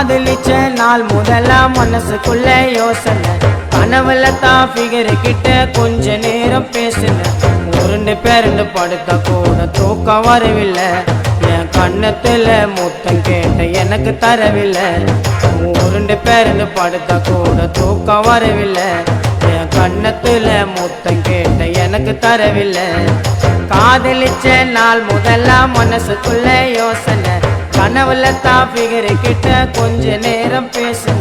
காதலிச்ச நாள் முதலா மனசுக்குள்ள யோசனை கனவுல தான் ஃபிகர் கிட்ட கொஞ்ச நேரம் பேசுன உருண்டு பேரண்டு படுத்த கூட தூக்கம் வரவில்லை என் கண்ணத்துல முத்தம் கேட்ட எனக்கு தரவில்லை உருண்டு பேரண்டு படுத்த கூட தூக்கம் வரவில்லை என் கண்ணத்துல முத்தம் கேட்ட எனக்கு தரவில்லை காதலிச்ச நாள் முதலா மனசுக்குள்ள யோசனை கனவுல தான் ஃபிகர் கிட்ட கொஞ்ச நேரம் பேசுன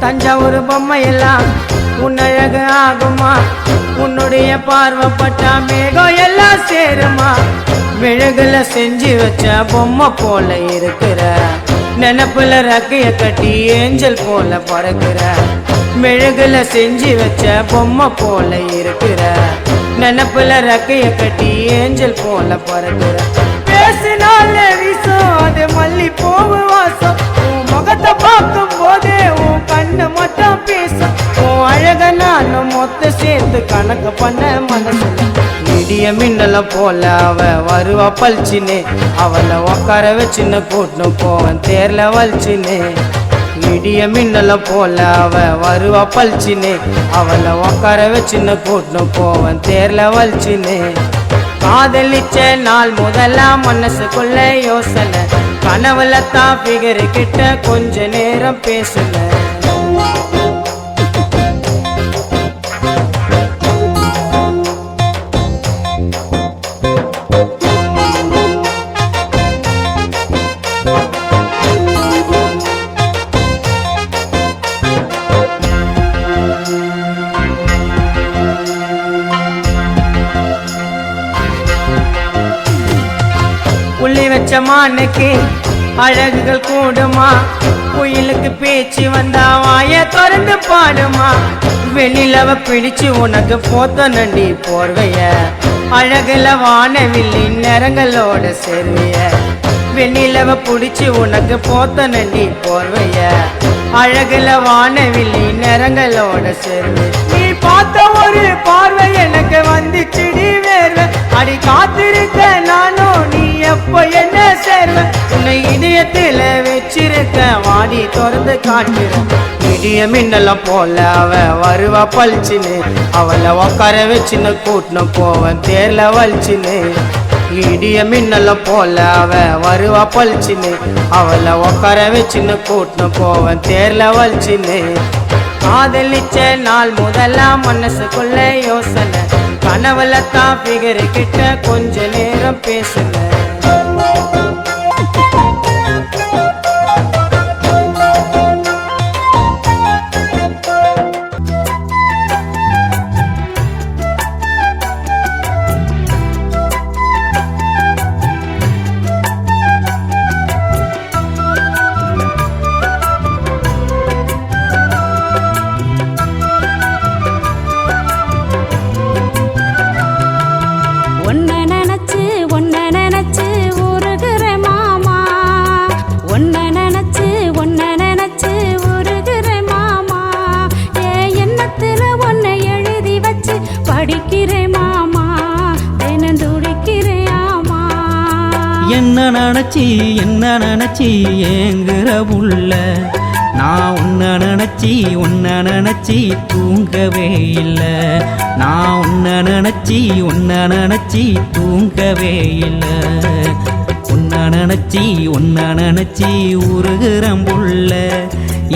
தஞ்சாவூர் பொம்மையெல்லாம் உன்னழகு ஆகுமா உன்னுடைய பார்வைப்பட்டா மேகம் எல்லாம் சேருமா மெழுகுல செஞ்சு வச்ச பொம்மை போல இருக்கிற நினப்புல ரக்கைய கட்டி ஏஞ்சல் போல பறக்குற மெழுகுல செஞ்சு வச்ச பொம்மை போல இருக்கிற நினப்புல ரக்கைய கட்டி ஏஞ்சல் போல பறக்குற பேசினால வீசும் அது மல்லி போவு வாசம் முகத்தை பார்க்கும் போதே உன் கண்ணு மட்டும் பேசும் உன் அழக நானும் மொத்த சேர்த்து கணக்கு பண்ண மனசுல இடிய மின்னல போல அவ வருவா பல்ச்சினே அவளை உக்கார வச்சுன்னு கூட்டின்னு போவன் தேர்ல வலிச்சினே இடிய மின்னல போல அவ வருவா பல்ச்சினே அவளை உக்கார வச்சுன்னு கூட்டின்னு போவன் தேர்ல வலிச்சினே காதலிச்ச நாள் முதலா மனசுக்குள்ள யோசனை கனவுல தான் ஃபிகர் கிட்ட கொஞ்ச நேரம் பேசுன புள்ளி வச்ச மானுக்கு அழகுகள் கூடுமா குயிலுக்கு பேச்சு வந்தா வாய திறந்து பாடுமா வெளியிலவ பிடிச்சு உனக்கு போத்த நண்டி போர்வைய அழகுல வானவில்லி நிறங்களோட சேர்வைய வெளியிலவ பிடிச்சு உனக்கு போத்த நண்டி போர்வைய அழகுல வானவில்லி நிறங்களோட சேர்வை நீ பார்த்த ஒரு பார்வை எனக்கு வந்துச்சுடி வேர்வை அடி காத்திருக்க நானும் நீ எப்ப என்ன சேர்வ உன்னை இதயத்துல வச்சிருக்க வாடி திறந்து காட்டுறேன் இடிய மின்னல போல அவ வருவா பழிச்சுன்னு அவளை உக்கார வச்சுன்னு கூட்டின்னு போவன் தேர்ல வலிச்சுன்னு இடிய மின்னல போல அவ வருவா பழிச்சுன்னு அவளை உக்கார வச்சுன்னு கூட்டின்னு போவன் தேர்ல வலிச்சுன்னு காதலிச்ச நாள் முதலா மனசுக்குள்ள யோசனை கனவுல தான் ஃபிகர் கிட்ட கொஞ்ச நேரம் பேசுன என்ன நினைச்சி ஏங்குற உள்ள நான் உன்னை நினைச்சி தூங்கவே இல்லை நான் உன்னை நினைச்சி தூங்கவே இல்லை உன்னை நினைச்சி உருகிறேன் புள்ள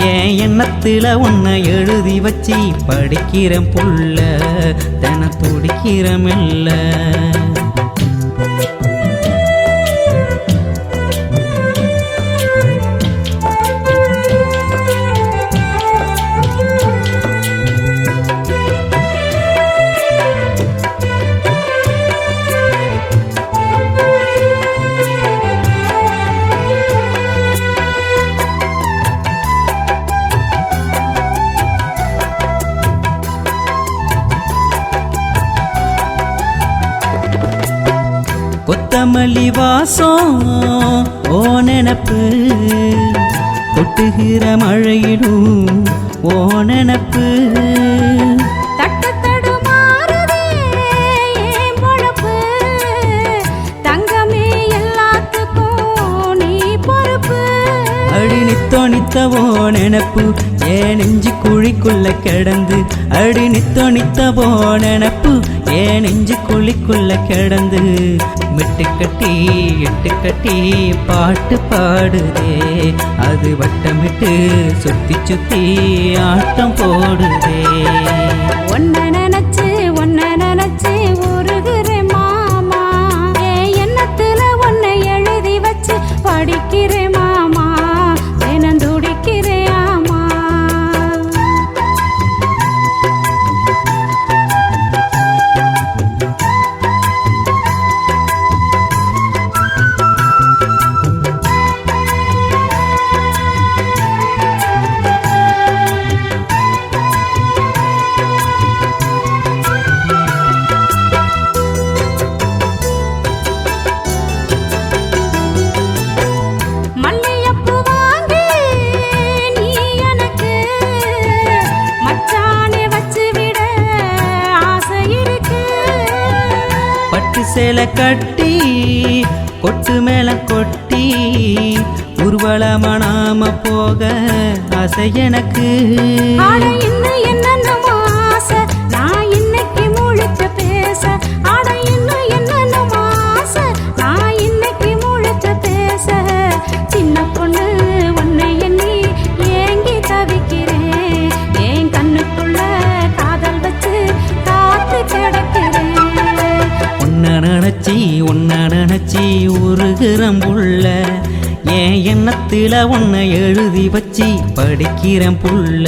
என் எண்ணத்துல உன்னை எழுதி வச்சு படிக்கிறேன் புள்ள தின துடிக்கிறமில்ல மல்லி வாசம் ஓ நினப்பு கொட்டுகிற மழையிலும் ஓ நினப்பு அடி நித்தோ நினப்பு ஏன் நெஞ்சு குழிக்குள்ள கிடந்து அடி நித்தோ நினப்பு ஏன் நெஞ்சு குழிக்குள்ள கிடந்து மிட்டுக்கட்டி எட்டுக்கட்டி பாட்டு பாடுதே அது வட்டமிட்டு சுத்தி சுத்தி ஆட்டம் போடுதே ஒன்ன நினைச்சு உருகுறேன் மாமா எண்ணத்துல ஒன்னை எழுதி வச்சு படிக்கிறேன் மாமா துடிக்கிறேன் ஆமா சேலை கட்டி கொட்டு மேல கொட்டி ஊர்வலமானாம போக ஆசை எனக்கு என்னென்னமோ ஆசை நான் இன்னைக்கு முழிச்சு பேச ஆட இன்னும் என்னென்னமோ ஆசை நான் இன்னைக்கு முழிச்சு பேச சின்ன பொண்ணு உன்னை எண்ணி ஏங்கி தவிக்கிறேன் என் கண்ணுக்குள்ள காதல் வச்சு காத்து கிடக்கிறேன் உன்ன நினைச்சி உருகிறேன் புள்ள என் எண்ணத்துல உன்னை எழுதி வச்சு படிக்கிறேன் புள்ள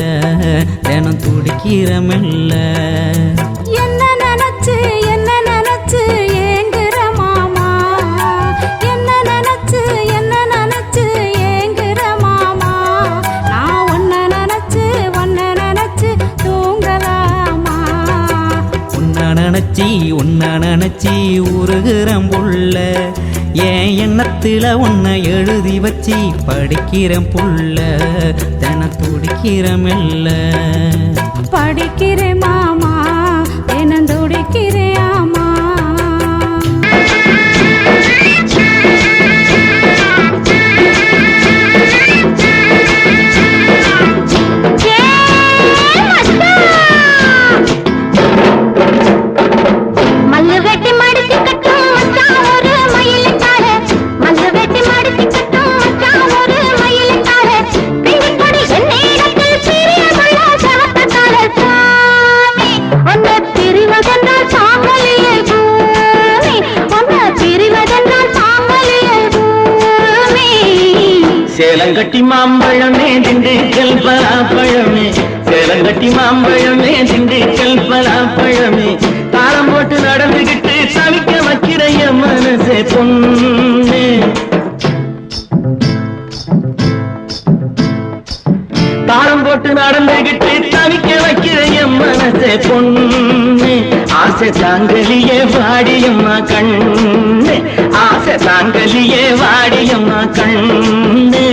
தினம் துடிக்கிறேன் மெல்ல என்ன நினைச்சு ஏங்குற மாமா என்ன நினைச்சு ஏங்குற மாமா நான் உன்னை நினைச்சு தூங்கலாமா உன்ன நினைச்சி உருகிறேன் புள்ள என் எண்ணத்துல உன்னை எழுதி வச்சு படிக்கிறேன் புள்ள தினம் துடிக்கிறேன் மெல்ல படிக்கிறேன் மாமா தினம் துடிக்கிறேன் ஆமா சேலங்கட்டி மாம்பழமே திண்டுக்கல் பலாப்பழமே சேலங்கட்டி மாம்பழமே திண்டுக்கல் பலாப்பழமே தாளம் போட்டு நடந்துகிட்டு தவிக்க வைக்கிற என் மனசே பொண்ணு தாளம் போட்டு நடந்துகிட்டு தவிக்க வைக்கிற என் மனசே பொண்ணு ஆசை தாங்கலியே வாடியம்மா கண்ணு ஆசை தாங்கலியே வாடியம்மா கண்ணு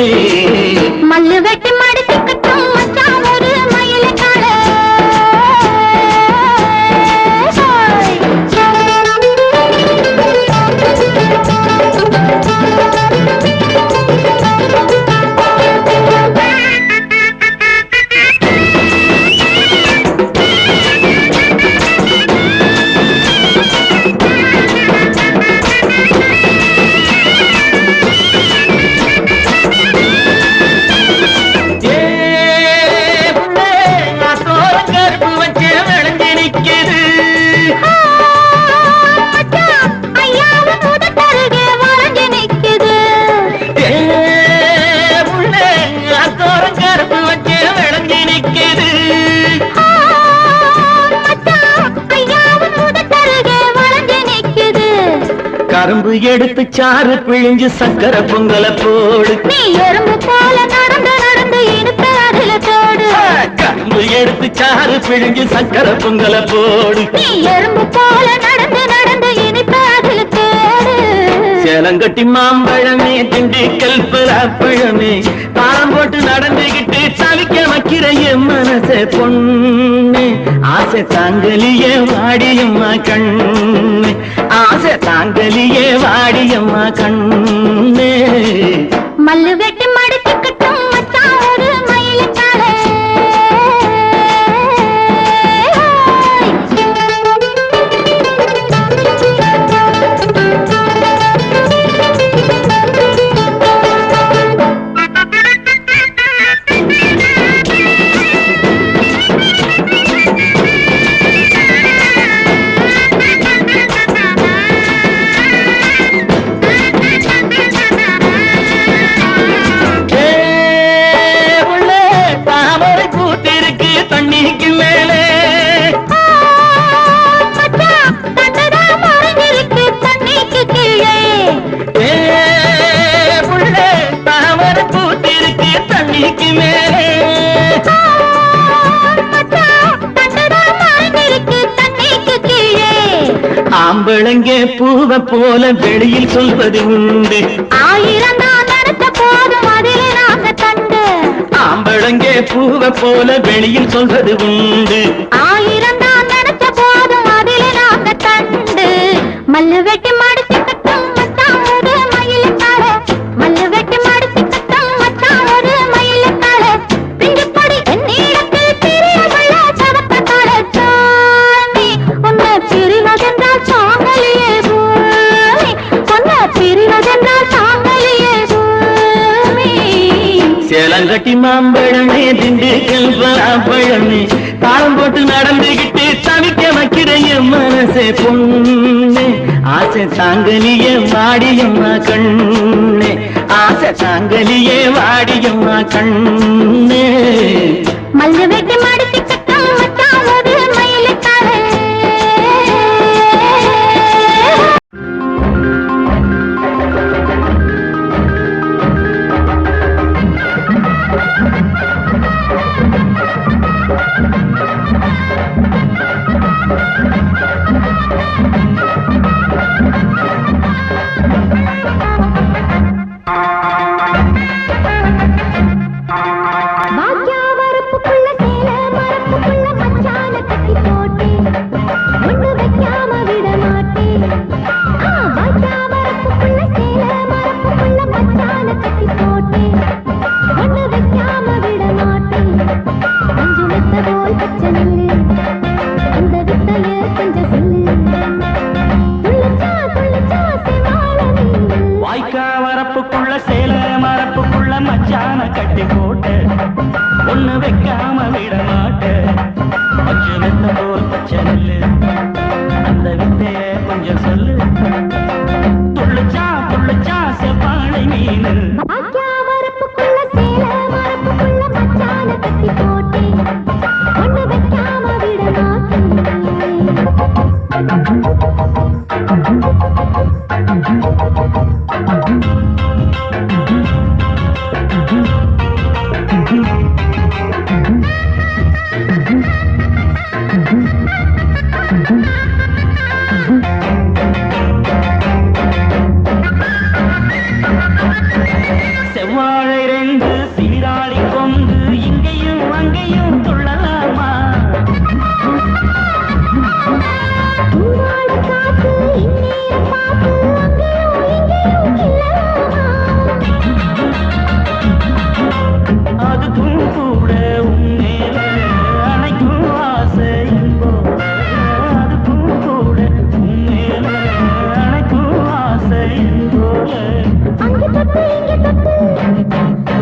மல்லு வெட்டி மடிச்சு கட்டும் மச்சான் ஒரு மயிலுக்கார கரும்பு எடுத்து சாறு பிழிஞ்சு சக்கரை பொங்கல போடு நீ எறும்பு போல நடந்து இடுப்பு அதுல தோடு கரும்பு எடுத்து சாறு பிழிஞ்சு சக்கரை பொங்கல போடு நீ எறும்பு போல நடந்து இனிப்பு அதுல தோடு சேலங்கட்டி மாம்பழமே திண்டுக்கல் பலாப்பழமே தாளம் போட்டு நடந்துகிட்டு தவிக்க வைக்கிற என் மனச பொண்ணு ஆசை தாங்கலியே வாடியம்மா கண்ணு ஆசை தாங்கலியே வாடியம்மா கண்ணு மல்லு வெட்டி மடிச்சுக்கிட்டும் மச்சான் ஒரு மயிலுக்காலே ஆம்பளங்கே பூவ போல வெளியில் சொல்வது உண்டு ஆயிரம் நான் நினைச்ச போதும் அதிலே நாங்க தண்டு ஆம்பளங்கே பூவ போல வெளியில் சொல்வது உண்டு ஆயிரம் நான் நினைச்ச போதும் அதிலே நாங்க தண்டு மல்லு வெட்டி மடிச்சுக்கிட்டும் மச்சான் ஒரு மயிலுக்காலே மல்லு வெட்டி மடிச்சுக்கிட்டும் மச்சான் ஒரு மயிலுக்காலே பிஞ்சு பொடி என்னிடத்தில் பிரியமுள்ள சவக்கத்தாலே சாமி உன்னை பிரிவதென்றால் சாங்கலியே பூமி உன்னை பிரிவதென்றால் சாங்கலியே பூமி சேலங்கட்டி மாம்பழமே திண்டுக்கல் பலாப்பழமே தாளம் போட்டு நடந்துகிட்டு தவிக்க வைக்கிற என் மனசே பொண்ணு ஆசை தாங்கலியே வாடியம்மா கண்ணு ஆசை தாங்கலியே வாடியம்மா கண்ணு மல்லு வெட்டி மடிச்சுக்கிட்டும் மச்சான் ஒரு மயிலுக்காலே பாக்கியா வரப்புக்குள்ள சேல மரப்புக்குள்ள மச்சான கட்டி போட்டேன் ஒண்ணு வைக்காம விட மாட்டேன் பாக்கியா வரப்புக்குள்ள சேல மரப்புக்குள்ள மச்சான கட்டி போட்டேன் ஒண்ணு வைக்காம விட மாட்டேன் கொஞ்சம் வித்த போல் பச்சை நெல்லு அந்த வித்தைய கொஞ்சம் சொல்லு துள்ளிச்சா துள்ளிச்சா செவாழ நீ வாய்க்கா வரப்புக்குள்ள சேல மரப்புக்குள்ள மச்சான கட்டி போட்டு ஒண்ணு வைக்காம விட மாட்டேன் பச்சை வெத்த போல் பச்சை நெல்லு அந்த வித்தைய கொஞ்சம் சொல்லு துள்ளுச்சா துள்ளுச்சா செவ்வாழை மீனு பாக்கியா வரப்புக்குள்ள சேல மரப்புக்குள்ள மச்சான கட்டி போட்டேன் ஒண்ணு வைக்காம விட செவ்வாழை ரெண்டு சீராளி கொண்டு இங்கேயும் அங்கேயும் துள்ளலாமா பூவாட காத்து இந்நேரம் பார்த்து அங்கேயும் இங்கேயும் இல்லலாமா அது கூட உன்னேல அணைக்கும் ஆசை போல அது கூட உன்னேல அணைக்கும் ஆசை போல அங்கு தொட்டு இங்கு தொட்டு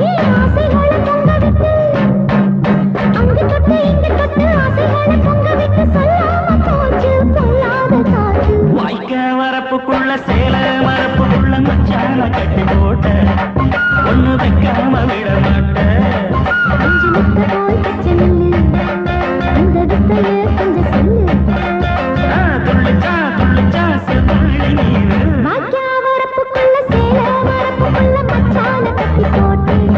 ஏன் ஆசைகளை பொங்க விட்டு அங்கு தொட்டு இங்கு தொட்டு ஆசைகளை பொங்க விட்டு சொல்லாம போச்சு சொல்லாத காற்று வாய்க்க வரப்புக்குள்ள சேல மரப்புக்குள்ள மச்சான கட்டி போட்ட ஒண்ணு வைக்காம விட மாட்டேன் அஞ்சு முத்த போல் பச்சை நெல்லு அந்த வித்தைய கொஞ்சம் சொல்லு துள்ளுச்சா துள்ளுச்சா செவ்வாழை நீரு பாக்கியா வரப்புக்குள்ள சேல மரப்புக்குள்ள மச்சான கட்டி போட்டேன்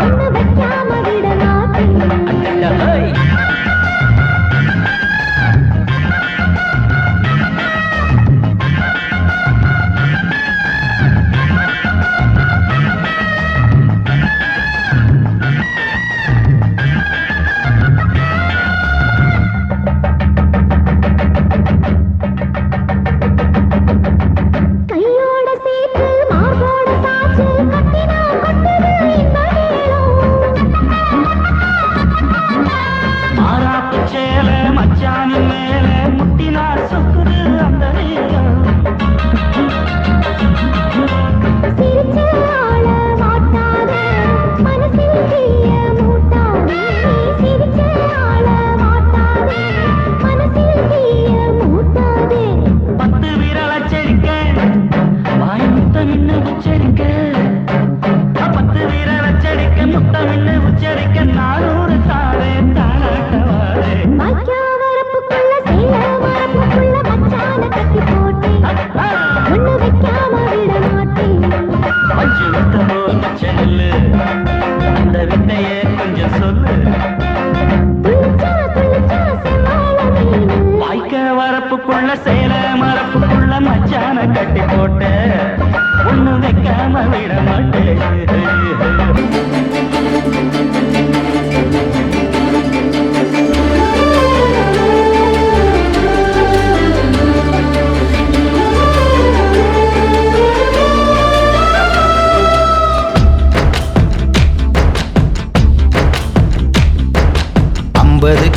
ஒண்ணு வைக்காம விட மாட்டேன் கோட்டை ஒண்ணு வைக்காம விட மாட்டேன்.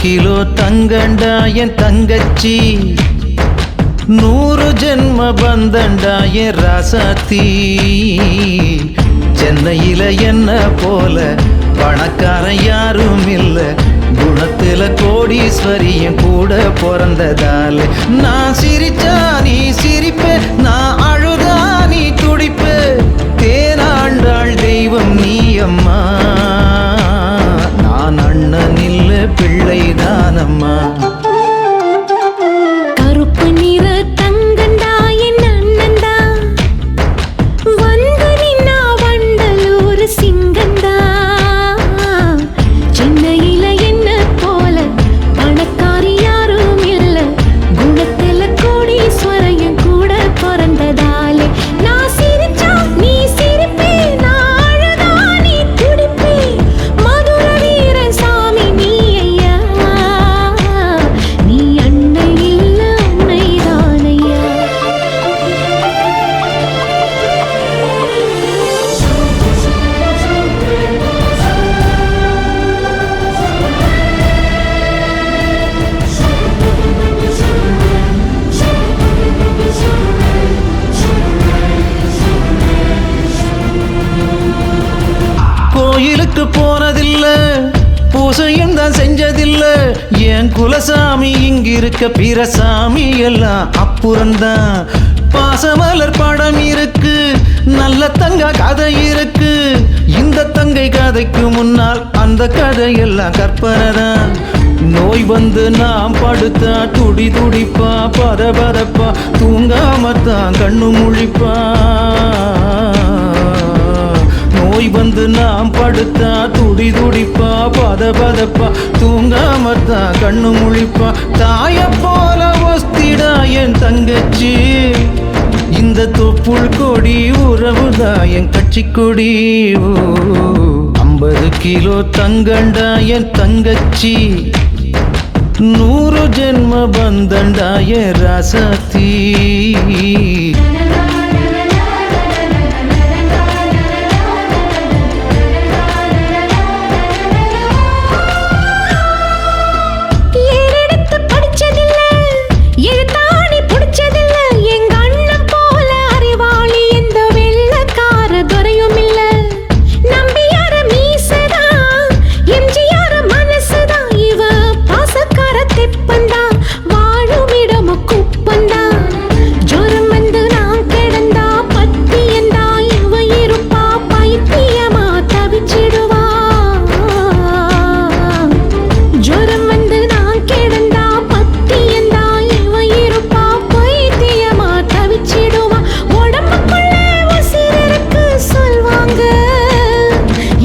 கிலோ தங்கண்டா என் தங்கச்சி 100 ஜென்ம பந்தண்டா என் ராசாத்தி. சென்னையில என்ன போல பணக்காரன் யாரும் இல்ல, குணத்துல கோடீஸ்வரியும் கூட பிறந்ததால. நான் சிரிச்சா நீ சிரிப்ப, நான் அழுதா நீ துடிப்ப. தேனாண்டாள் தெய்வம் நீ அம்மா, நான் அண்ணன் இல்ல பிள்ளைதானம்மா. கருப்பு நிற தங்கண்டா என் அண்ணந்தா, வந்து நின்னா வண்டலூர் சிங்கந்தா. சென்னையில என்ன போல பணக்காரி யாரும் இல்ல, குணத்துல கோடீஸ்வரையும் கூட பிறந்ததாலே. நான் சிரிச்சா நீ சிரிப்பே, நான் அழுதா நீ துடிப்பே. மதுர வீரன் சாமி நீ ஐயா, நீ அன்னை இல்ல அன்னைதான் ஐயா. கோயிலுக்கு போனதில்ல, பூசையும் தான் செஞ்சதில்ல. என் குலசாமி இங்கிருக்க, பிரசாமி எல்லாம் அப்புறம்தான். பாசமலர் படம் இருக்கு, நல்ல தங்க கதை இருக்கு. இந்த தங்கை கதைக்கு முன்னால் அந்த கதையெல்லாம் கற்பனைதான். நோய் வந்து நாம் படுத்தா துடி துடிப்பா, பத பதப்பா, தூங்காமத்தான் கண்ணு முழிப்பா. நோய் வந்து நாம் படுத்தா துடி துடிப்பா, பத பதப்பா, தூங்காமத்தான் கண்ணு முழிப்பா. தாய போல ஒஸ்திடா என் தங்கச்சி, இந்த தொப்புள் கொடி உறவுதா என் கட்சி கொடி. 50 கிலோ தங்கண்டா என் தங்கச்சி, 100 ஜென்ம பந்தண்டா என் ராசாத்தி. ஏறெடுத்து படிச்சதில்ல, எழுத்தாணி புடிச்சதில்ல. எங்க அண்ணன் போல அறிவாளி எந்த வெள்ளக்கார துறையும் இல்ல. நம்பியார மீசதான், எம்ஜிஆர் மனசுதான். இவ பாசக்கார தெப்பந்தா, வாழும் இடமு குப்பந்தா. ஜோரம் வந்து நான் கிடந்தா பத்தியந்தா, இவ இருப்பா பைத்தியமா தவிச்சிடுவா. ஜோரம் வந்து நான் கிடந்தா பத்தியந்தா, இவ இருப்பா பைத்தியமா தவிச்சிடுவா. உடம்புக்குள்ள உசிர் இருக்கு சொல்வாங்க,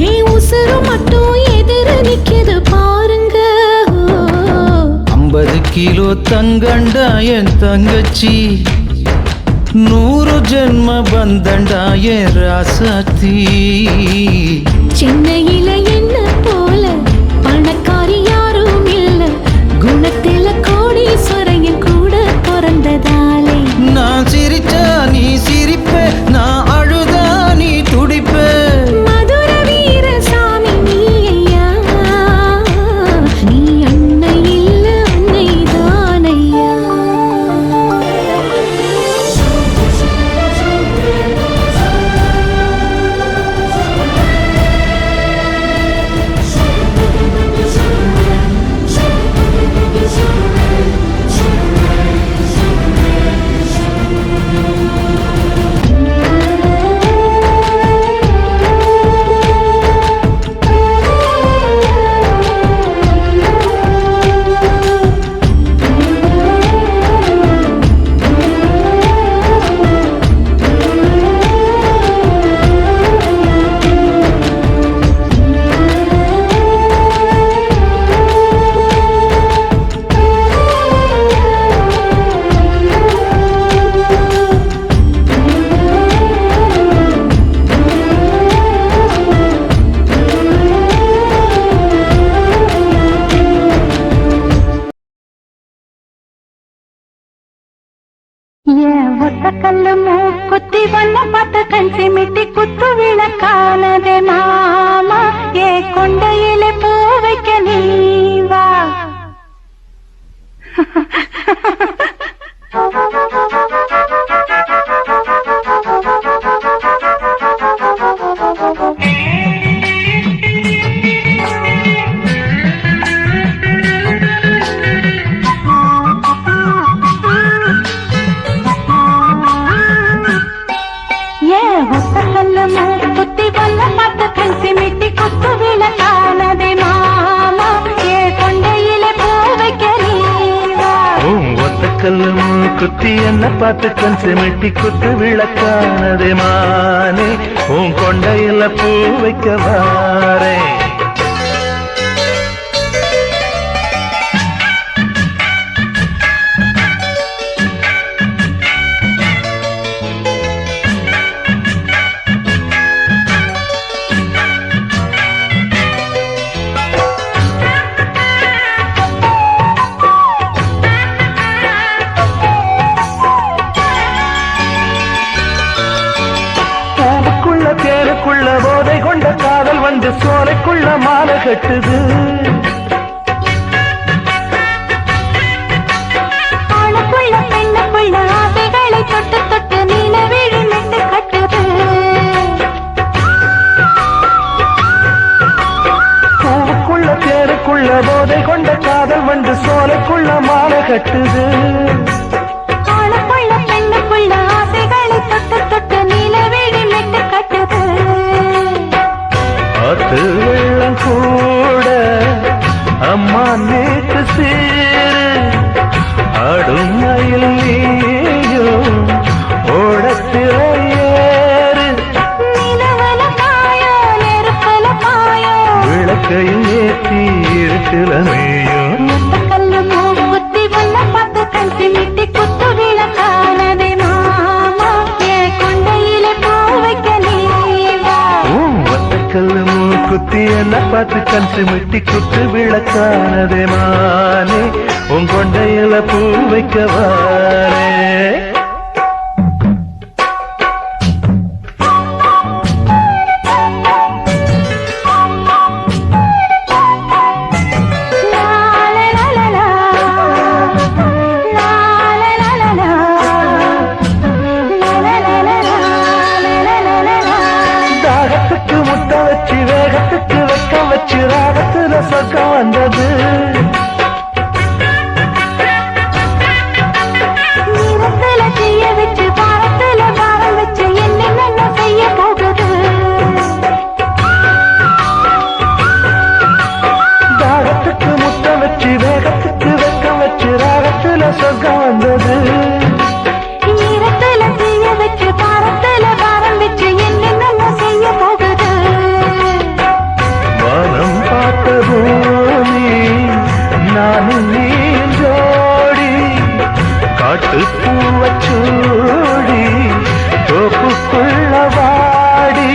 ஏன் உசுறு மட்டும் எதிர நிக்குது பாருங்க. 50 கிலோ தங்கண்டா என் தங்கச்சி, 100 ஜென்ம பந்தண்டா என் ராசாத்தி. சென்னையில என்ன போல பணக்காரி யாரும் இல்ல, குணத்தில கோடீஸ்வரையும் கூட பிறந்ததாலே. நான் சிரிச்சா நீ சிரிப்ப, நான் அழுதா நீ துடிப்ப. மதுர வீர சாமி நீ ஐயா, நீ அன்னை இல்ல அன்னைதான் ஐயா. விளக்கானதே மாமா ஏ கொண்டையிலே பூ வைக்க நீ வா குத்தி என்ன பார்த்து கண் சிமிட்டி குத்து விளக்கானதே மானே உன் கொண்டையில பூ வைக்க வாரே போதை கொண்ட காதல் வந்து சோலைக்குள்ள மாலை கட்டுது ஆணுக்குள்ள பெண்ணுக்குள்ள ஆசைகளை தொட்டு தொட்டு நிலவிழி மெட்டு கட்டுது பூவுக்குள்ள தேருக்குள்ள போதை கொண்ட காதல் வந்து சோலைக்குள்ள மாலை கட்டுது ஆணுக்குள்ள பெண்ணுக்குள்ள ஆசைகளை தொட்டு தொட்டு நிலவிழி மெட்டு கட்டுது ஆத்து வெள்ளம் கூட அம்மா நேற்று சேரு ஆடும் மயில் நீயும் ஓடத்தில ஏறு நிலவல பாயோ நெருப்பல பாயோ விளக்கையும் ஏற்றி இருட்டில மேயும் முத்தக்கல்லு மூக்குத்தி வல்ல பார்த்து கண் சிமிட்டி குத்து விளக்கானதே மாமா ஏ கொண்டையிலே பூ வைக்க நீ வா வத்தக்கல்லு மூக்குத்தி என்ன பார்த்து கண் சிமிட்டி குத்து விளக்கானதே மானே உன் கொண்டையில பூ வைக்க வாரே வேகத்துக்கு வெக்க வச்சு ராகத்துல சொர்க்கம் வந்தது நீரத்துல செய்ய வச்சு பாரத்துல பாரம் வச்சு என்ன செய்ய போகுது தாகத்துக்கு முத்தம் வச்சு வேகத்துக்கு வெக்க வச்சு ராகத்துல சொர்க்கம் வந்தது நீரத்துல செய்ய வச்சு பாரத்துல பாரம் வச்சு என்ன செய்ய போகுது வானம் பார்த்த பூமி நானும் நீ ஜோடி காட்டு பூவச்சூடி தோப்புக்குள்ள வாடி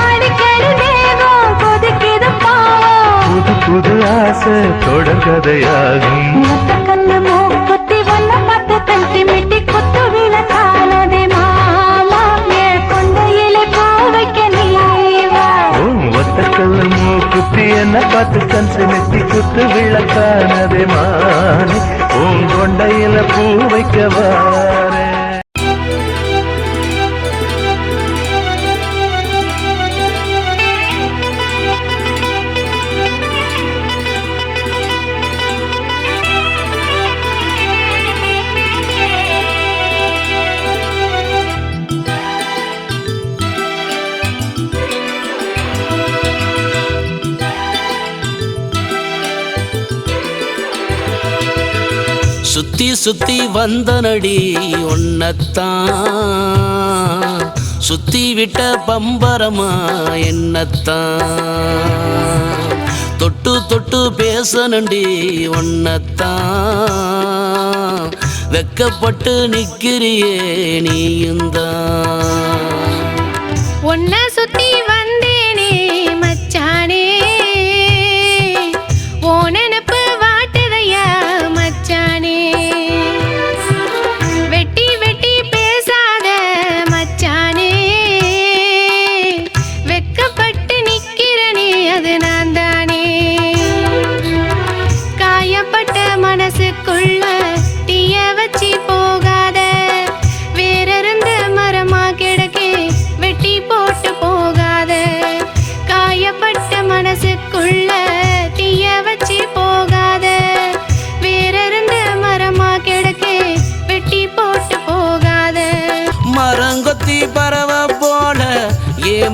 அடிக்கடி தேகம் கொதிக்குது பாவம் புது புது ஆசை தொடர்கதையாகும் முத்தக்கல்லு மூக்குத்தி வல்ல பார்த்து கண் சிமிட்டி குத்து விளக்கானதே மாமா ஏ கொண்டையிலே பூ வைக்க நீ வா ஒத்தக்கல்லு மூக்குத்தி என்ன பார்த்து கண் சிமிட்டி குத்து விளக்கானதே மானே உன் கொண்டையில பூ வைக்க வாரே சுத்தி சுத்தி வந்த நடி ஒன்னத்தான் சுத்தி விட்ட பம்பரமா என்னத்தான் தொட்டு தொட்டு பேசனண்டி ஒன்னத்தான் வெக்கப்பட்டு நிக்கிறியே நீயுந்தான் ஒன்ன சுத்தி வந்தேனே மச்சானே ஓ நினப்பு வாட்டுதையா மச்சானே வெட்டி வெட்டி பேசாத மச்சானே வெக்க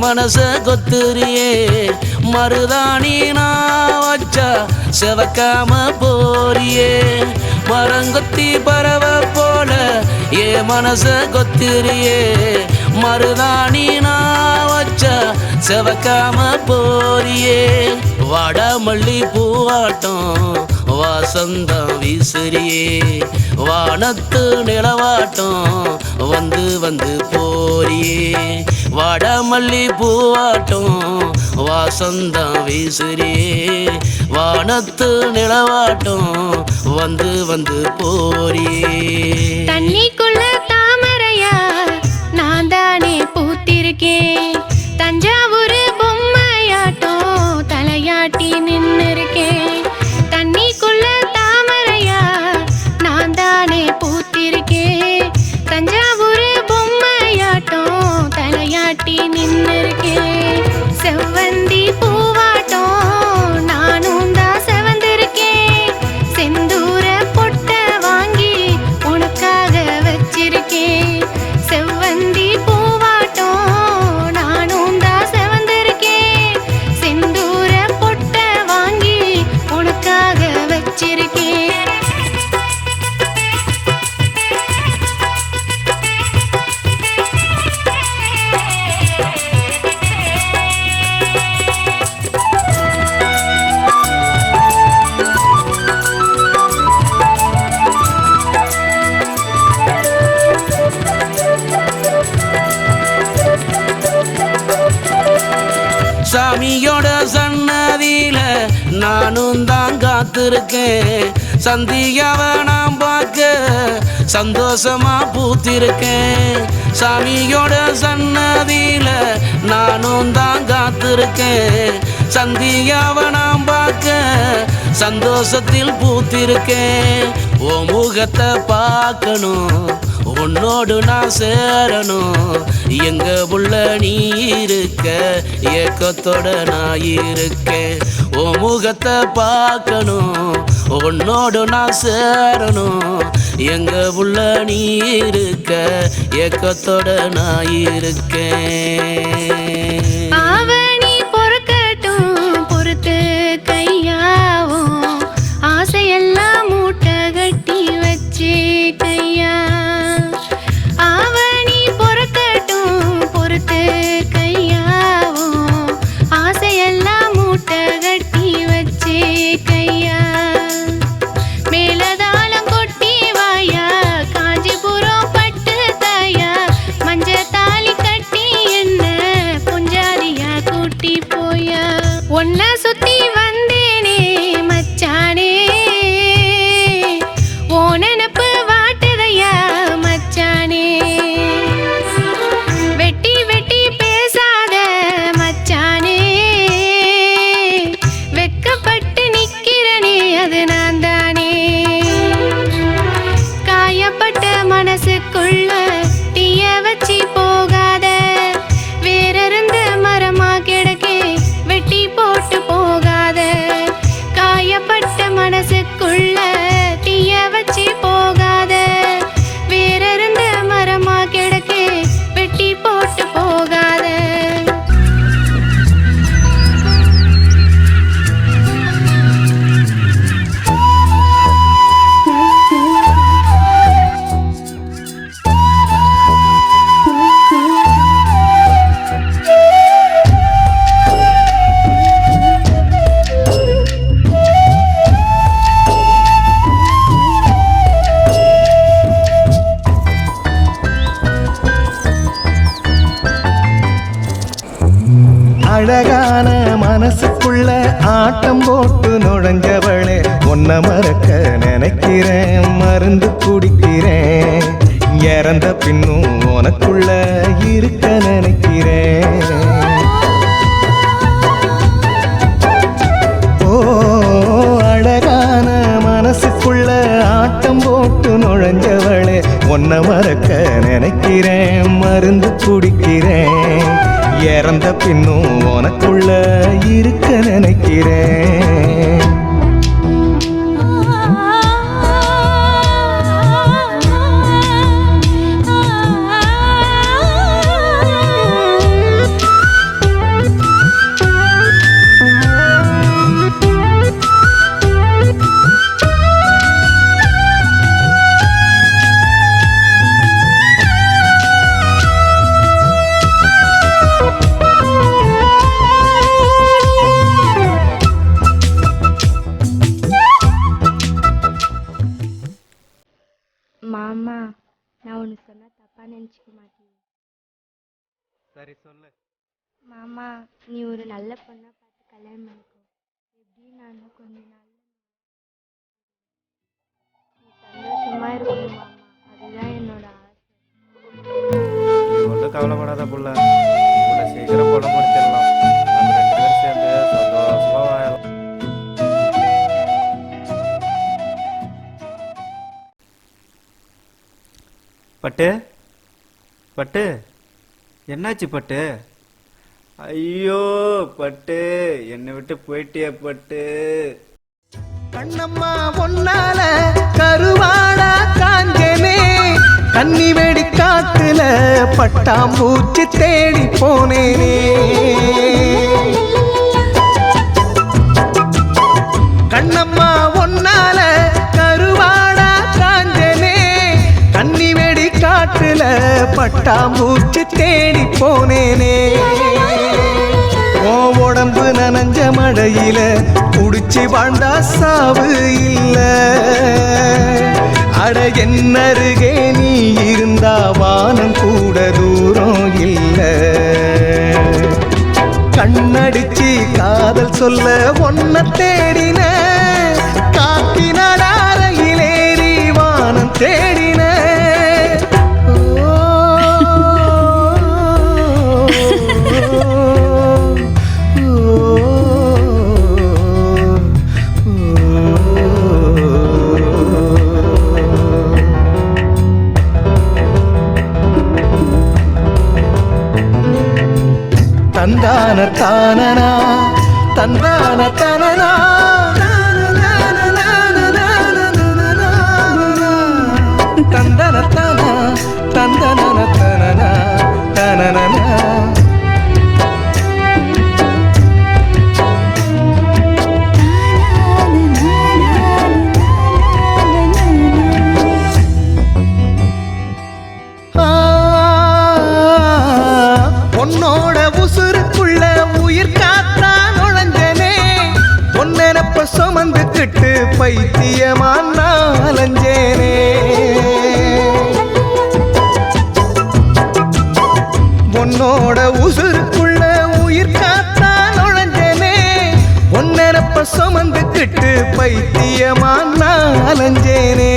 மனச கொத்துறியே மருதாணி நான் வச்சா செவக்காம போறியே மரங்கொத்தி பறவை போல என் மனச கொத்துறியே மருதாணி நான் வச்சா செவக்காம போறியே வாடாமல்லி பூவாட்டம் வாசந்தம் வீசுறியே வானத்து நிலவாட்டம் வந்து வந்து போறியே வாடாமல்லி பூவாட்டம் வாசந்தம் வீசுறியே வானத்து நிலவாட்டம் வந்து வந்து போறியே தண்ணிக்குள்ள தாமரையா நான் தானே பூத்திருக்கேன் தஞ்சாவூர் பொம்மையாட்டம் தலையாட்டி நின்னு இருக்கேன் தண்ணிக்குள்ள தாமரையா நான் தானே பூத்திருக்கேன் தஞ்சாவூர் பொம்மையாட்டம் தலையாட்டி நின்னு இருக்கேன் செவ்வந்தி பூவாட்டம் நானும் தான் செவந்திருக்கேன் செந்தூர பொட்ட வாங்கி உனக்காக வச்சிருக்கேன் செவ்வந்தி பூவாட்டம் நானும் தான் செவந்திருக்கேன் செந்தூர பொட்ட வாங்கி உனக்காக வச்சிருக்கேன் சாமியோட சன்னதியில நானும் தான் காத்திருக்கேன் சந்தியாவை நான் பார்க்க சந்தோஷமா பூத்திருக்கேன் சாமியோட சன்னதியில நானும் தான் காத்திருக்கேன் சந்தியாவை நான் பார்க்க சந்தோஷத்தில் பூத்திருக்கேன் ஓ முகத்தை பார்க்கணும் உன்னோடு நான் சேரணும் எங்க புள்ள நீ இருக்க ஏக்கத்தோட நான் இருக்கேன் ஓ முகத்தை பார்க்கணும் உன்னோடு நான் சேரணும் எங்க புள்ள நீ இருக்க ஏக்கத்தோட நான் இருக்கேன் ஆவணி பொறுக்கட்டும் பொறுத்து கையாவும் ஆசையெல்லாம் மூட்டை கட்டி வச்சு கையா ஆவணி பொறுக்கட்டும் பொறுத்து கையாவும் ஆசையெல்லாம் மூட்டை கட்டி வச்சு கையா மேலதாளம் கொட்டி வாயா காஞ்சிபுரம் பட்டு தாயா மஞ்ச தாலி கட்டி என்ன பொஞ்சாதியா கூட்டி போயா ஒன்ன சுத்தி வந்தேனே மச்சானே ஓ நினப்பு வாட்டுதையா மச்சானே வெட்டி வெட்டி பேசாத மச்சானே வெக்கப்பட்டு நிக்கிறனே அது நான் தானே காயப்பட்ட மனசுக்குள்ள தீய வச்சு போகாத வேறிருந்த மரமா கிடக்கே வெட்டி போட்டு போகாத காயப்பட்ட மனசுக்குள்ள தீய வச்சு போகாத வேறிருந்த மரமா கிடக்கே வெட்டி போட்டு போகாத அழகான மனசுக்குள்ள ஆட்டம் போட்டு நுழைஞ்சவளே உன்னை மறக்க நினைக்கிறேன் மருந்து குடிக்கிறேன் இறந்த பின்னும் உனக்குள்ள இருக்க நினைக்கிறேன் ஓ அழகான மனசுக்குள்ள ஆட்டம் போட்டு நுழைஞ்சவளே உன்னை மறக்க நினைக்கிறேன் மருந்து குடிக்கிறேன் இறந்த பின்னும் உனக்குள்ள இருக்க நினைக்கிறேன் சரி சொல்லு. மாமா, நீ ஒரு நல்ல பொண்ணா பார்த்து கல்யாணம் பண்ணிக்கோ. எப்படி நான் கொஞ்ச நாள் நீ சந்தோஷமா இருக்கணும் மாமா. அதுதான் என்னோட ஆசை. நீ ஒன்றும் கவலைப்படாத புள்ள. உன்னை சீக்கிரம் படம் முடிச்சிடலாம். நம்ம 2 பேரும் சேர்ந்து சந்தோஷமா வாழலாம். பட்டு பட்டு என்னாச்சு பட்டு? ஐயோ பட்டு, என்னை விட்டு போயிட்டிய பட்டு. கண்ணம்மா பொன்னால கருவாடா காஞ்சனே, கன்னி வெடி காட்டுல பட்டாம்பூச்சி தேடி போனேனே. கண்ணம்மா பொன்னால கருவாடா காஞ்சனே, கன்னி வெடி காட்டுல பட்டாம்பூச்சி தேடி போனேனே. உடம்பு நனஞ்ச மழையில குடிச்சு வாழ்ந்தா சாவு இல்ல. அட என்னருகே நீ இருந்தா வானம் கூட தூரம் இல்ல. கண்ணடிச்சு காதல் சொல்ல ஒன்ன தேடின, காத்தினாடா ரயிலேறி வானம் தேடின. தந்தான தானனா தந்தான தனனா தந்தன தனா தந்தன தனனா தனனா. பொன்னோட உசுருக்குள்ள உயிர் காத்தா நுழைஞ்சனே, பொன்னெனப்ப சுமந்துக்கிட்டு பைத்தியமா நான் அலைஞ்சேனே. பொன்னோட உசுருக்குள்ள உயிர் காத்தா நுழைஞ்சனே, பொன்னெனப்ப சுமந்துக்கிட்டு பைத்தியமா நான் அலைஞ்சேனே.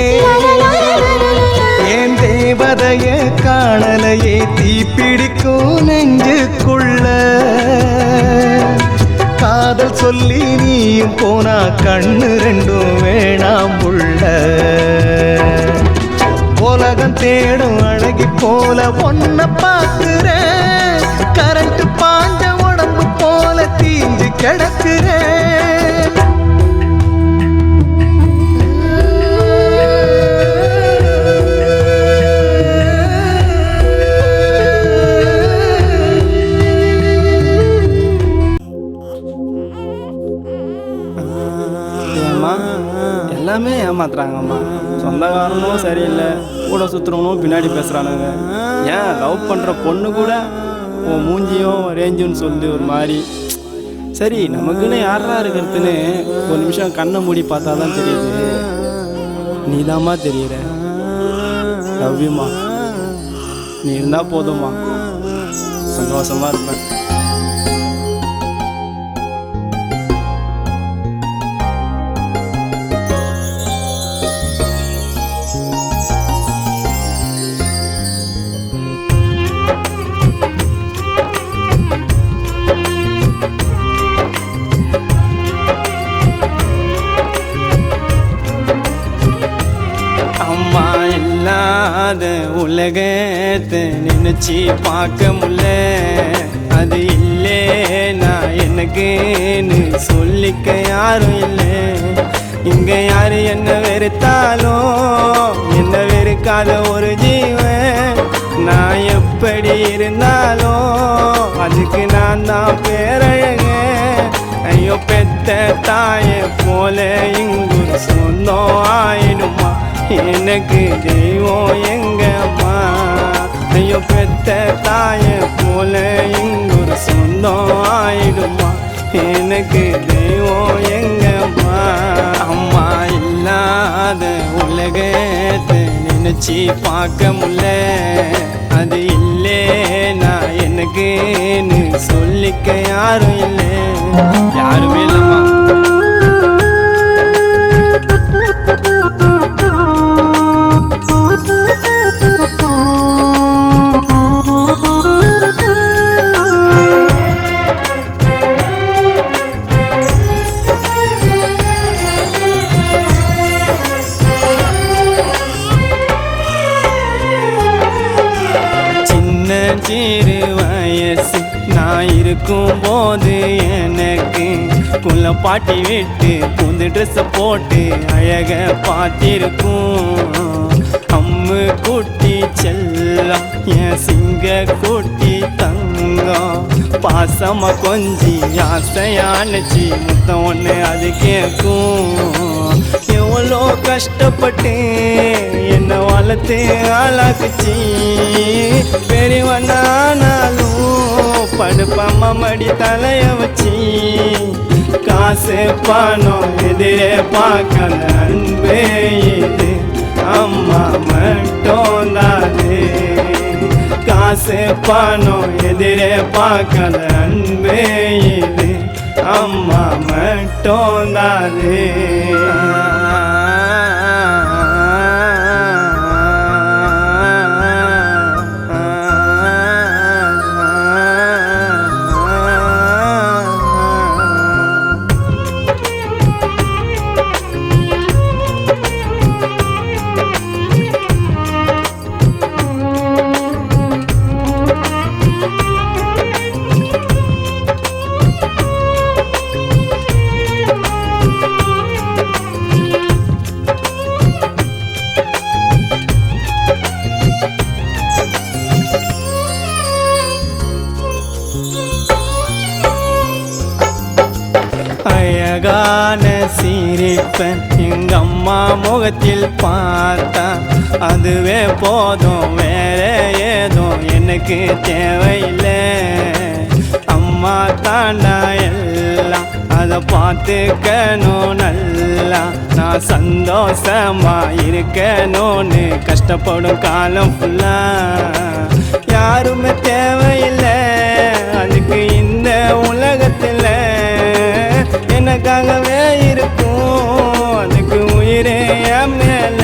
ஏன் தேவதைய காணலையே தீப்பிடிக்கும் நெஞ்சுக்குள்ள, காதல் சொல்லி நீயும் போனா கண்ணு ரெண்டும் வேணாம் புள்ள. உலகம் தேடும் அழகி போல ஒன்ன பார்க்கிறேன், கரண்ட் பாஞ்ச உடம்பு போல தீஞ்சு கிடக்கிறேன். எல்லாமே ஏமாத்துறாங்கம்மா. சொந்தக்காரனும் சரியில்லை, கூட சுற்றுறவனும் பின்னாடி பேசுகிறானுங்க. ஏன் லவ் பண்ணுற பொண்ணு கூட உன் மூஞ்சியும் ரேஞ்சுன்னு சொல்லி ஒரு மாதிரி. சரி, நமக்குன்னு யாரா இருக்கிறதுன்னு ஒரு நிமிஷம் கண்ணை மூடி பார்த்தா தான் தெரியுது. நீ தாம்மா தெரியுற. லவ் யூம்மா. நீ இருந்தால் போதும்மா, சந்தோஷமாக இருப்பேன். உலகத்தை நினைச்சி பார்க்க முடியல, அது இல்லே நான் எனக்குன்னு சொல்லிக்க யாரும் இல்லை. இங்க யாரு என்ன வெறுத்தாலும் என்ன வெறுக்காத ஒரு ஜீவன். நான் எப்படி இருந்தாலும் அதுக்கு நான் தான் பேரழக. ஐயோ பெத்த தாயை போல இங்கு சொந்தம் ஆயிடுமா, எனக்கு தெய்வம் எங்க அம்மா. ஐயோ பெத்த தாயை போல இங்கொரு சொந்தம் ஆயிடுமா, எனக்கு தெய்வம் எங்க அம்மா. அம்மா இல்லாத உலகத்தை நினைச்சி பார்க்க முடியல, அது இல்லே நான் என்ன எனக்குன்னு சொல்லிக்க யாரும் இல்லை, யாருமே இல்லைம்மா. சிறு வயசு நான் இருக்கும் போது எனக்கு குள்ளப்பாட்டி விட்டு புது ட்ரெஸ்ஸை போட்டு அழக பார்த்திருக்கும். அம்மு குட்டி செல்லம் என் சிங்க குட்டி தங்கம் பாசமா கொஞ்சி ஆசையானுச்சு முத்தம் ஒன்று அது கேட்கும். எவ்வளோ கஷ்டப்பட்டு என்ன வளர்த்து ஆளாக்குச்சு, பெரியவனானாலும் படுப்பம்மா மடி தலைய வச்சு. காசு பணம் எதிரே பார்க்கல அன்பே இது அம்மா மட்டும் தானே. காசு பணம் எதிரே பார்க்கல அன்பே இது அம்மா மட்டும் தானே. அழகான சிரிப்பன் எங்கம்மா முகத்தில் பார்த்தா அதுவே போதும், வேற ஏதோ எனக்கு தேவையில்லை. அம்மா தாண்டா எல்லாம் அதை பார்த்துக்கணும் நல்லா. நான் சந்தோஷமா இருக்கணும்னு கஷ்டப்படும் காலம் ஃபுல்லா. யாருமே தேவையில்லை அதுக்கு இந்த உலகத்தில், எனக்காகவே இருக்கும் அதுக்கு உயிரே என் மேல.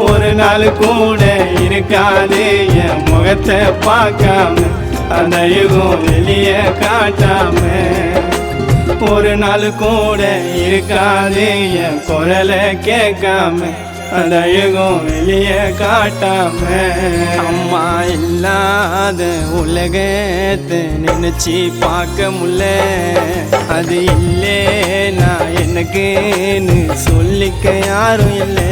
ஒரு நாள் கூட இருக்காது என் முகத்தை பார்க்காம, அந்த யுகம் வெளிய காட்டாம. ஒரு நாள் கூட இருக்காது என் குரலை கேட்காம, அந்த யுகம் வெளிய காட்டாம. அம்மா இல்லாத உலகத்தை நினைச்சி பார்க்க முடியல, அது இல்லே நான் எனக்குன்னு சொல்லிக்க யாரும் இல்லை.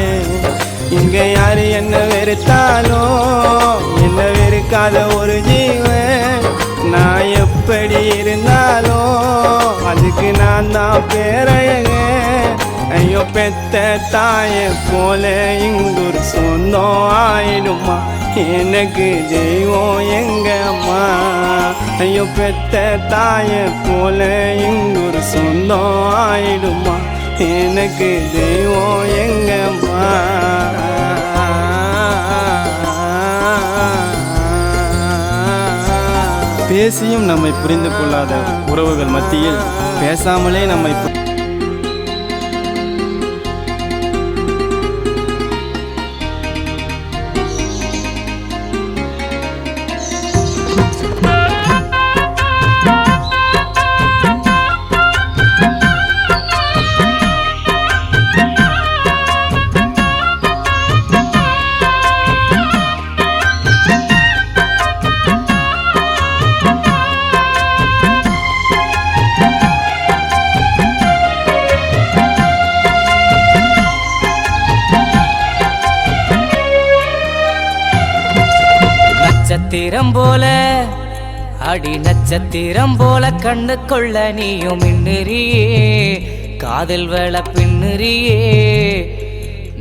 இங்க யாரு என்ன வெறுத்தாலும் என்ன வெறுக்காத ஒரு ஜீவன். நான் எப்படி இருந்தாலும் அதுக்கு நான் தான் பேரழக. ஐயோ பெத்த தாய போல இங்கொரு சொந்தம் ஆயிடுமா, எனக்கு தெய்வம் எங்க அம்மா. ஐயோ பெத்த தாய போல இங்கொரு சொந்தம் ஆயிடுமா, எனக்கு தெய்வம் எங்க அம்மா. பேசியும் நம்மை புரிந்து கொள்ளாத உறவுகள் மத்தியில் பேசாமலே நம்மை நட்சத்திரம் போல அடி நட்சத்திரம் போல கண்ணு கொள்ள நீயும் மின்னுறியே, காதல் வேள பின்னுறியே.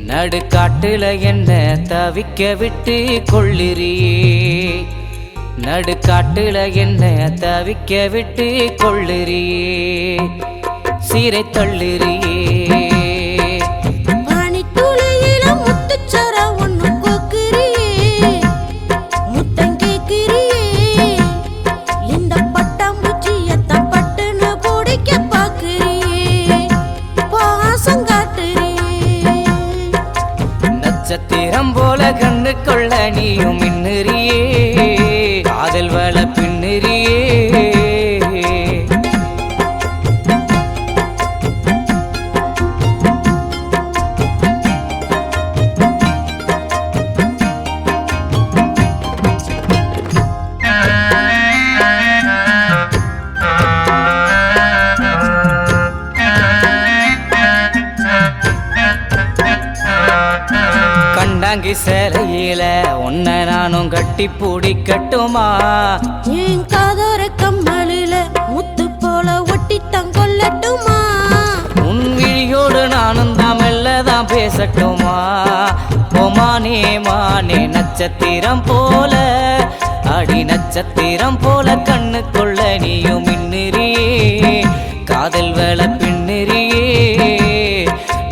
நடுக்காட்டுல என்ன தவிக்க விட்டு கொள்ளுறியே, நடுக்காட்டுல என்ன தவிக்க விட்டு கொள்ளுறியே. சீரை தள்ளுறியே முத்தம் கேட்கிறியே, நீயும் மின்னுறியே காதல் வள பின்னுறியே கண்டாங்கி சேலையில உன்னை நானும் கட்டி பிடிக்கட்டுமா என் காதோர கம்மலில முத்து போல ஒட்டி தங்கொள்ளட்டுமா உன் விழியோடு நானும் தான் மெல்லதான் பேசட்டுமா மானே மானே நட்சத்திரம் போல அடி நட்சத்திரம் போல கண்ணுக்குள்ள நீயும் மின்னுறியே காதல் வேள பின்னுறியே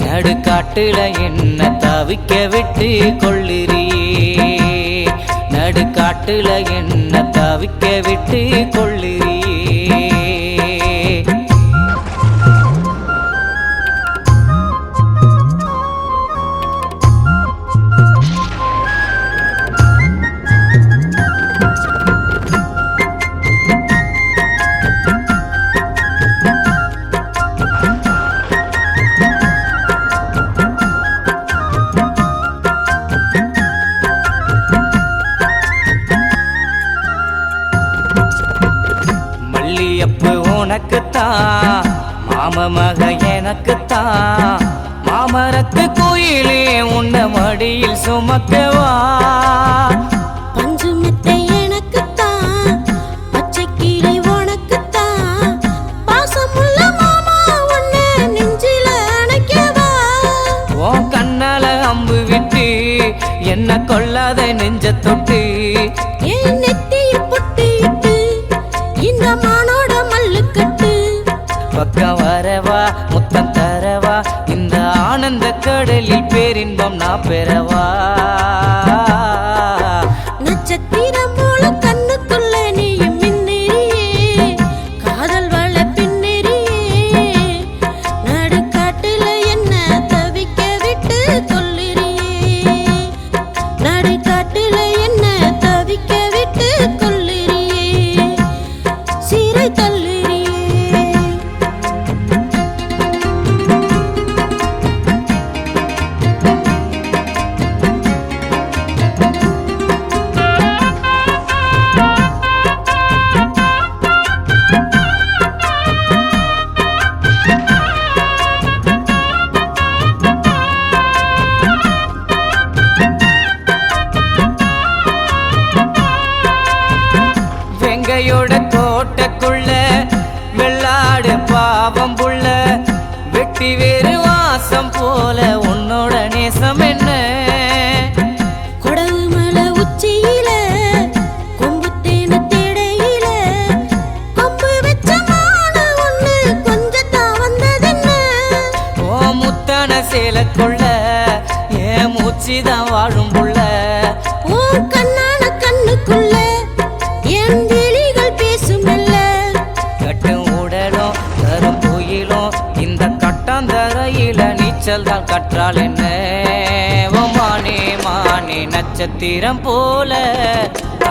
நடுக்காட்டுல என்ன தவிக்க விட்டு கொள்ளுறியே நடுக்காட்டுல என்ன தவிக்க விட்டு கொள்ளுறியே மல்லியப்பு உனக்குத்தான் மாம மக எனக்குத்தான் மாமரத்து கோயிலே உன்ன மடியில் சுமக்கவா பஞ்சு மெத்தை எனக்குத்தான் பச்சை கீரை உனக்குத்தான் பாசமுள்ள மாமா உன்னை நெஞ்சில அணைக்கவா உன் கண்ணால அம்பு விட்டு என்ன கொள்ளாத நெஞ்ச தொட்டு என் நெத்திய பொட்டிட்டு இந்த மானோட மல்லுக்கட்டு பக்கம் வரவா முத்தம் தரவா இந்த ஆனந்த கடலில் பேரின்பம் நான் பெறவா நட்சத்திரம் போல கண்ணுக்குள்ள நீயும் மின்னுறியே காதல் வள பின்னுறியே நடுக்காட்டுல என்ன தவிக்க விட்டு கொள்ளுறியே நடுக்காட்டுல என்ன தவிக்க விட்டு கொள்ளுறியே சீரை தள்ளுறியே வெங்கையோட கோட்டைக்குள்ள வெள்ளாடு பாவம் புள்ள வெட்டி வேறு வாசம் போல உன்னோட நேசம் என்ன கொடகு மலை உச்சியில கொம்பு தேன தேடையில கொம்பு வச்ச மான ஒண்ணு கொஞ்சத்தான் வந்ததென்ன ஓ முத்தான சேலக்குள்ள ஏன் மூச்சுதான் வாழும் புள்ள உன் கண்ணான கண்ணுக்குள்ள என் விழிகள் பேசுமில்ல கட்டும் உடலும் தரும் புயலும் இந்த கட்டாந்தரையில நீச்சல் தான் கற்றால் என்ன ஓ மானே மானே நட்சத்திரம் போல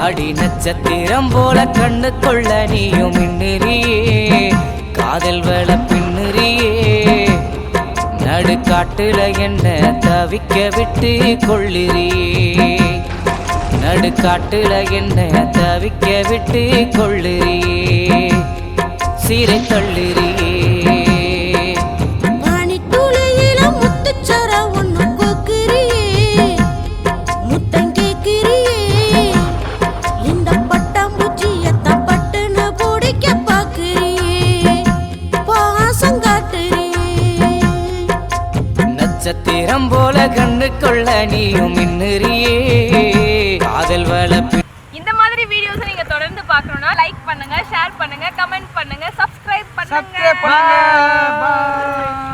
அடி நட்சத்திரம் போல கண்ணுக்குள்ள நீயும் மின்னுறியே காதல் வேள பின்னுறியே நடுக்காட்டுல என்ன தவிக்க விட்டு கொள்ளுறியே நடுக்காட்டுல என்ன தவிக்க விட்டு கொள்ளுறியே சீரை தள்ளுறியே வானித்துளியில முத்துச்சர ஒண்ணு கோக்குறியே முத்தம் கேக்குறியே இந்த பட்டாம்பூச்சியத்தான் பட்டுன்னு பிடிக்க பாக்குறியே பாசம் காட்டுறியே நட்சத்திரம் போல கண்ணுக்குள்ள நீயும் மின்னுறியே காதல் வள இந்த மாதிரி வீடியோஸ் நீங்க தொடர்ந்து பார்க்கணும்னா லைக் பண்ணுங்க ஷேர் பண்ணுங்க கமெண்ட் பண்ணுங்க சப்ஸ்கிரைப் பண்ணுங்க பாய்